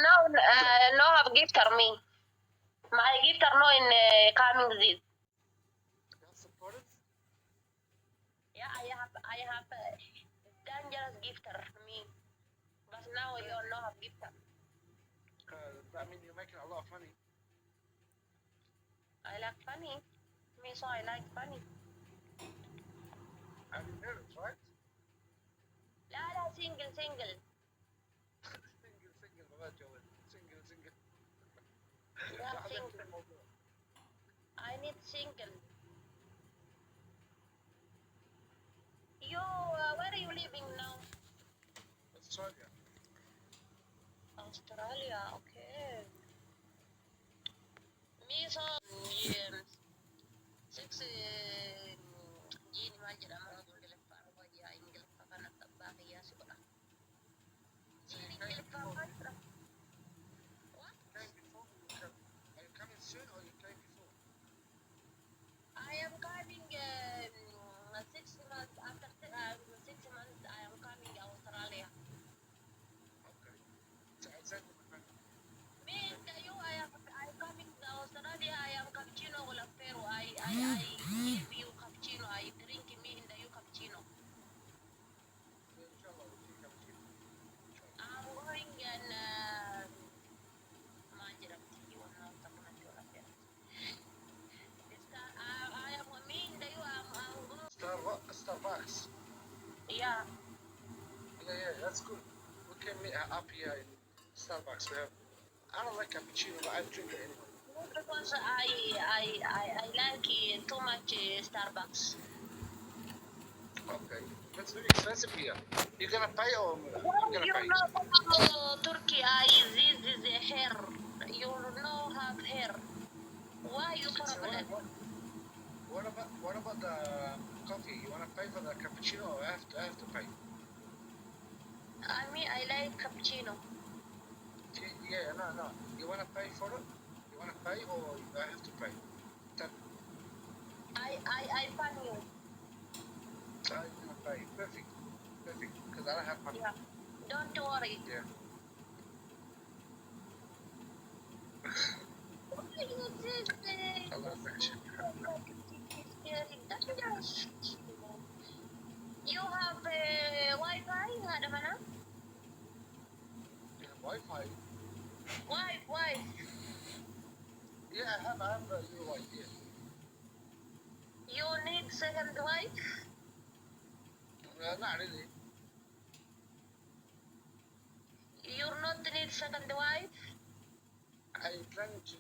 no have gifter me. My gifter no in coming this. You have supporters? Yeah, I have dangerous gifter me. But now you no have gifter. That means you're making a lot of money. I like funny. Me so I like funny. Have you married, right? لا single. single ما بتجوز. single. Yeah, single. I need single. You, where are you living now? Australia. Australia, okay. Me so six جيني ما جرى ما أقول لك فارغ يا إنجليز فكان الطباخ يا سبلا. جيني إنجليز فارغ. What? Came before you come. Are you coming soon or you came before? I am coming 6 months after 6 months. I am coming to Australia. Okay. سألت مكان. Me and you, I am coming to Australia. I am cappuccino or pero. I give you cappuccino. I drink me and you cappuccino. إن شاء الله وفي كابتشينو. I'm going and ما جربت you know تكون جولا فيها. I am me and you. I'm going. Starbucks. Yeah. Yeah, that's good. We can meet up here in Starbucks. I don't like cappuccino, but I drink it anyway. Because I like too much Starbucks. Okay. That's very expensive here. You gonna pay or you gonna You pay? know, Turkey, this is a hair. You know have hair. Why you problem? What about the coffee? You wanna pay for the cappuccino or I have to pay? I mean, I like cappuccino. Yeah, no. You wanna pay for it? You wanna pay or I have to pay? I fund you. I'm gonna pay. Perfect. Because I don't have money. Yeah. Don't worry. Yeah. Allah You have Wi-Fi, هذا معناه؟ You have Wi-Fi? Wi-Fi. Yeah, I have your Wi-Fi. You need second wife? Not really. You not need second wife? I plan to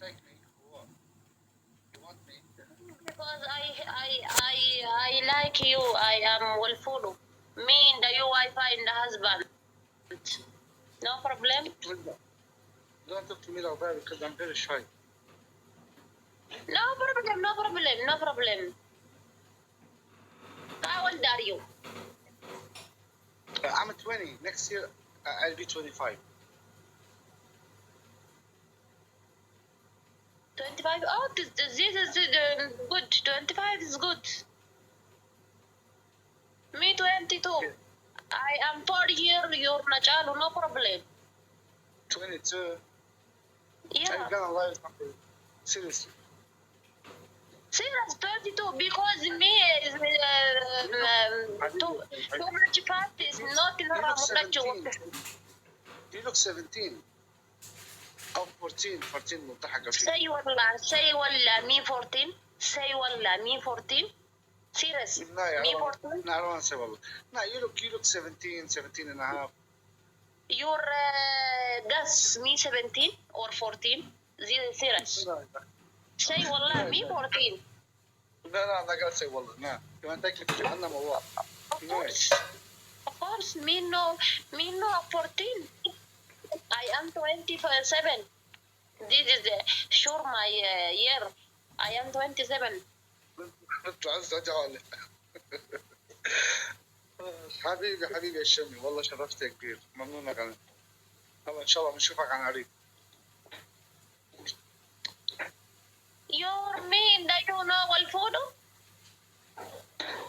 take me for what? You want me? Because I like you. I am will follow. Me and you Wi-Fi and the husband. No problem. Don't talk to me like that because I'm very shy. No problem. How old are you? I'm 20. Next year, I'll be 25. 25. Oh, this is good. 25 is good. Me 22. Okay. I am 4 year. You're Nachalu. No problem. 22. Yeah. I'm gonna lie something. Seriously. Serious 22 because me is too much fat is not You enough. look 17. You look 17. أو 14 ملتحقة فيه. Say والله me 14. Say والله me 14. Serious. Me 14. No, I don't want to say والله. No, you look 17 and a half. Your guess me 17 or 14. Serious. No. Say والله me 14. No, I'm not gonna say والله. No. You want to take me to Jahannam or what? Of course, me no 14. I am 27. This is sure my year. I am 27. حبيبي يا شمي والله شرفت يا كبير ممنونك انا الله ان شاء الله بنشوفك عن قريب. You mean that you know all photo?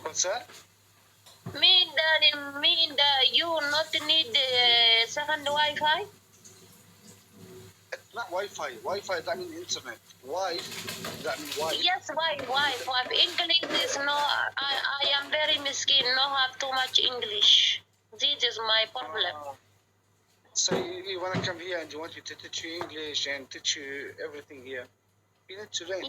What's that? Mean that you not need second Wi-Fi? Not Wi-Fi. Wi-Fi that means internet. Wife that means wife. Yes, wife. English is no. I am very miskin. No have too much English. This is my problem. So you want to come here and you want you to teach you English and teach you everything here. You need to learn.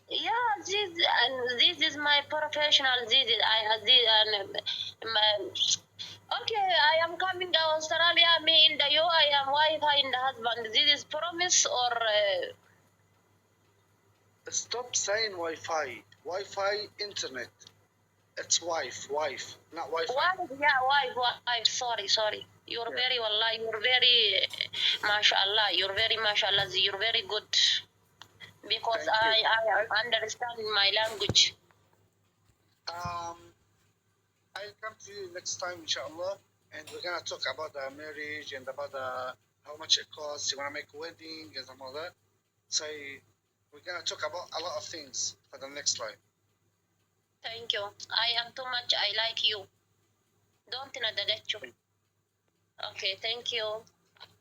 Yeah. This is my professional. This is I have this okay. I am coming to Australia. Me in the U. I am Wi-Fi in the husband. This is promise or. Stop saying Wi-Fi. Wi-Fi internet. It's wife, not Wi-Fi. Wife. Sorry. You're very wallah. You're very mashallah. You're very mashallah. You're very good because Thank you. I understand my language. I'll come to you next time, inshallah, and we're gonna talk about the marriage and about how much it costs. You wanna make a wedding and all that. So we're gonna talk about a lot of things for the next live. Thank you. I am too much. I like you. Don't nadagat you. Okay, thank you.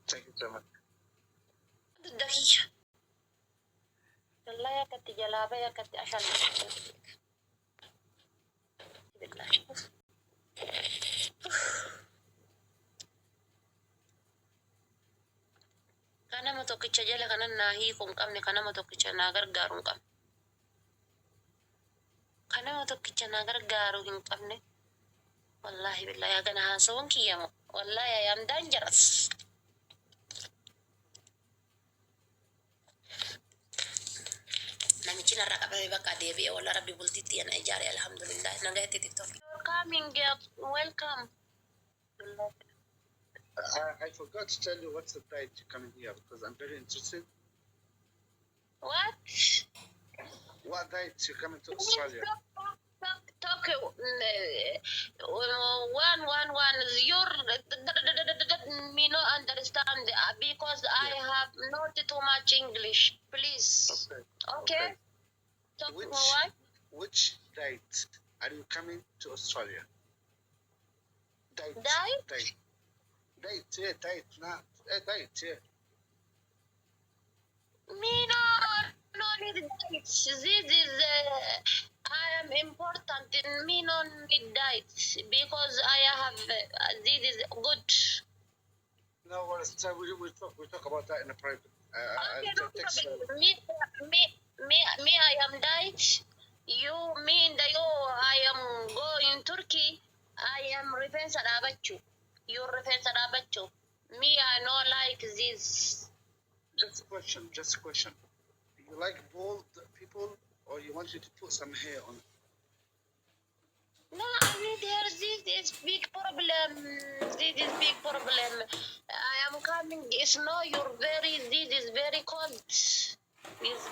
Thank you so much. دقيقة. والله يا كتي جلابة يا كتي عشان kana ma tokkicha jala kanan naa hiikuu hin qabne kanama tokkicha naa gargaaru hin qabne kanama tokkicha naa gargaaru hin qabne wallahi billahi hagana haasawwan kiyyamo wallahi I am dangerous. Namichi narraa qabame bakka deebi'e walla rabbi bultitti yana ijaare alhamdulillah nagayetti tiktok. You're coming, welcome. I forgot to tell you what's the date you're coming here because I'm very interested. What? What date you're coming to Australia? Talk 111. You're me no understand because I have not too much English. Please. Okay. Talk what? Which date are you coming to Australia? Date. Date, yeah, date, not date, yeah. Me no need dates. This is I am important. Me no need dates because I have this is good. No, well, so we'll talk about that in a private. Okay, I'll text you. Me I am date. You me in the you I am going Turkey. I am Refen Sadabachu. You Refen Sadabachu. Me I know like this. Just a question. You like bald people or you want you to put some hair on? No, I need hair. This is big problem. I am coming. It's no, this is very cold. It's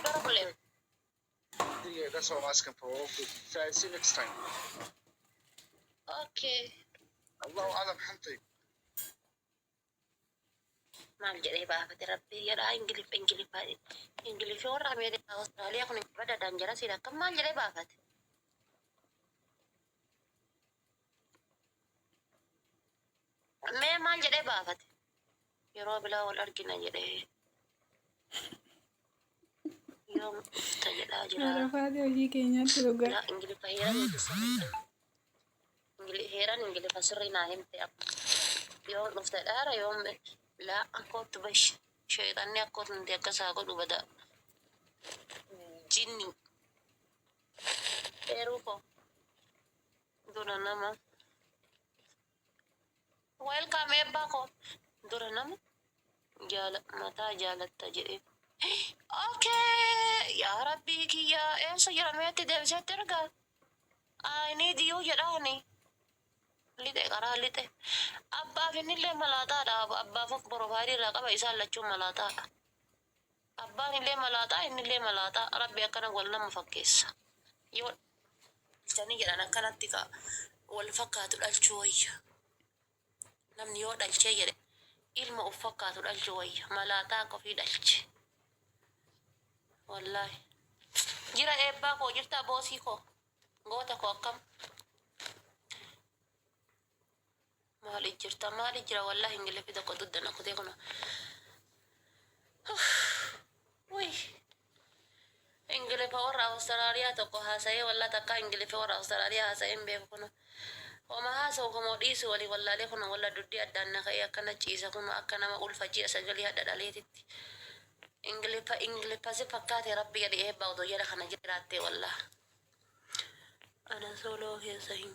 problem. Yeah, that's what I'm asking for. Okay. So I'll see you next time. Okay. Allahu alam hamdi. Maal jedhee baafate rabbii jedhaa ingiliffii warra Ameerikaa Awustiraaliyaa kun bada danjarasiidha akkam maal jedhee baafate. Mee maal jedhee baafate yeroo bilaa wal argina jedhee yoo ta jedhaa jira. Arafaati hojii keenyatti dhugaa. Ingiliffa heeran ingiliffa sirrii naa himte yoo dhufte dhaara yoo laa akkootti bash sheexanni akkootti nuti akkasaa godhu bada jinni dheeruu koo dura nama welcome eebbaa koo dura nama mataa jaalatta jedhee okay yaa rabbii kiyyaa eessa jirameetti deebisetti ergaa I need you jedhaani lixe qaraa lixe abbaaf innillee malaataadha abbaaf profaayilii irraa qaba isaan lachuun malaataadha abbaan illee malaataa innillee malaataa rabbi akkana wal nama fakkeessa yoo isanii jedhan akkanatti ka wal fakkaatu dhalchuu wayya namni yoo dhalchee jedhe ilma uf fakkaatu dhalchuu wayya malaataa akka ofii dhalche wallaahi jira eebbaa koo jirtaa boosii koo goota koo akkam maali jirta maali jira wallahi ingiliffi tokko duddana kutee kuna warra Awustiraaliyaa tokko haasa'ee wallaa takka Ingiliffaa warra Awustiraaliyaa haasa'een beeku kun. Homa haasa'u homoo dhiisu walii wallaalee kun walla duddi addaan na ka'ee akkana ciisa kun akka nama ulfa ji'a sagalii hadha dhaleetitti. Ingiliffa si fakkaate rabbi gadi eebbaa otoo jedha kana jiraattee wallaa. Ana soloo keessa hin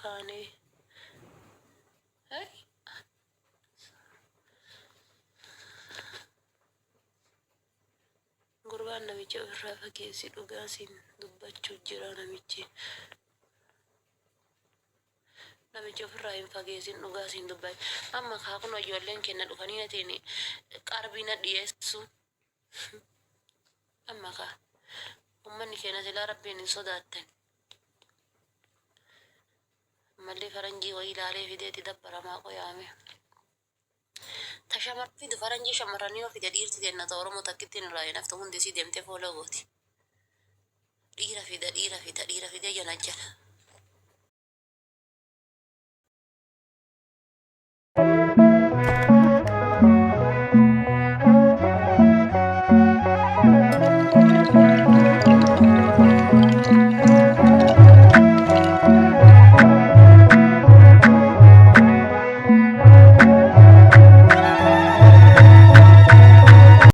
kaane. Gurbaan namicha ofirraa fageessi dhugaasiin dubbachuu jira namichi. Namichi ofirraa hin fageessin dhugaasiin dubbachuu. Amma kaakun ijoolleen kenna dhufanii natiin qarbiina dhiyeessu. Amma kaa ummanni keenya silaa rabbiin hin sodaattan. Mallee faranjii wayii ilaalee fideeti dabbaramaa qoyaame. Tashamar fidu faranjii shamarranii yoo fide dhiirti deennata Oromoo takkittiin irraa hin haftu hundi isii deemtee foola gooti. Dhiira fida jana jala.